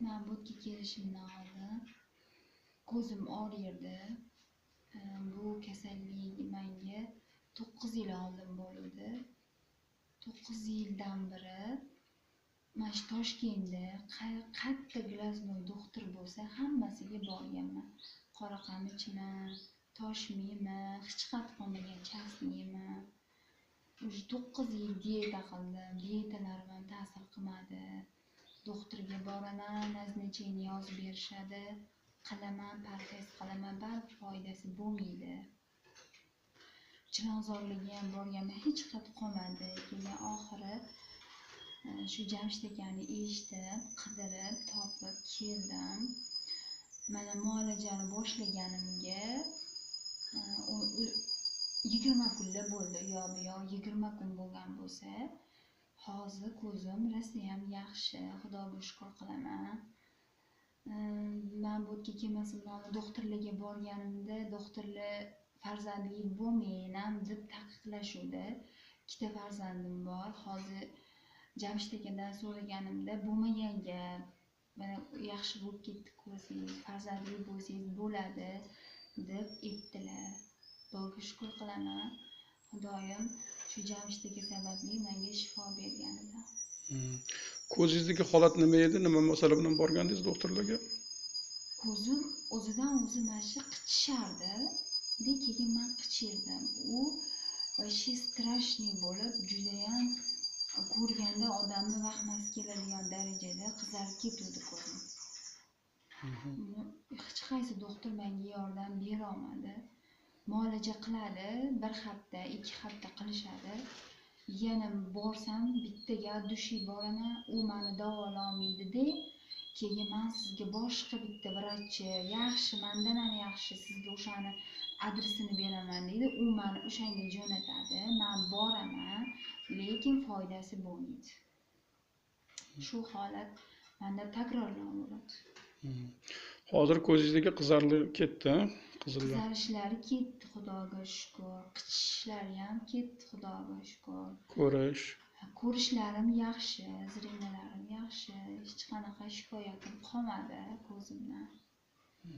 Men bu yerga kelishimdan oldin ko'zim og'riydi. Bu kasallik menga 9 yil oldin bo'ldi. 9 yildan beri mana shu Toshkentda qayerda glaznoy doktor bo'lsa hammasiga borganman. Qora qamichmi, toshmiymi, hech qat qolmagan chasniymi. Уже 9 yil diyeta qildim. Diyetalarim ham ta'sir qilmadi. Doktorga boraman, назначение yozib berishadi. Qilaman, parhez qilaman, baribir foydasi bo'lmaydi. Chilonzorga ham borganman, hech qat qolmadi. Keyin oxiri shu Jamshid akani eshitib, qidirib, topib keldim. Mana muolajani boshlaganimga 20 kunlar bo'ldi. Yo'q, 20 kun bo'lgan bo'lsa, hozir ko'zim rosa ham yaxshi, Xudoga shukr qilaman. Men bu yerga kelmasimdan doktorlarga borganimda, doktorlar farzandli bo'lmayman deb taqiqlashuvdi. 2ta farzandim bor. Hozir Jamshid akadan so'raganimda bo'lmagan gap. Mana yaxshi bo'lib ketdi ko'zingiz, farzandli bo'lsangiz bo'ladi deb aytdilar. Xudoga shukr qilaman. Xudoyim shu Jamshid aka sababli menga shifo berganida. Ko'zingizdagi holat nima edi? Nima masala bilan borgandingiz doktorlarga? Ko'zim o'zidan o'zi mana shu qichishardi. Keyin men qichirdim. U вообще страшный bo'lib, juda ham ko'rganda odamni vahmasi keladigan darajada qizarib ketdi ko'zim. Hech qaysi doktor menga yordam bera olmadi. Muolaja qiladi, 1 hafta, 2 hafta qilishadi. Yana borsam bittaga dushi boraman, u meni davolay olmaydi-da. Keyin men sizga boshqa bitta vrachchi, yaxshi, mendan ham yaxshi sizga o'shani adresini beraman deydi. U meni o'shanga jo'natadi. Men boraman, lekin foydasi bo'lmaydi. Shu holat menda takrorlanaveradi. Hozir ko'zingizdagi qizarlik ketdi, Qizarishlari ketdi, Xudoga shukr. Qichishlari ham ketdi, Xudoga shukr. Ko'rishlarim yaxshi, zrenalarim yaxshi. Hech qanaqa shikoyatim qolmadi ko'zimdan.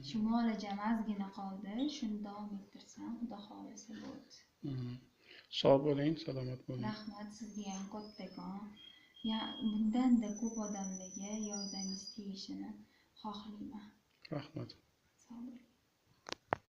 Shu muolajam ozgina qoldi, shuni davom ettirsam, Xudo xolisa bo'ldi. Sog' bo'ling, salomat bo'ling. Rahmat sizga ham kattakon. Bundan-da ko'p odamlarga yordamingiz tegishini xohlayman. Rahmat. Sog' bo'ling.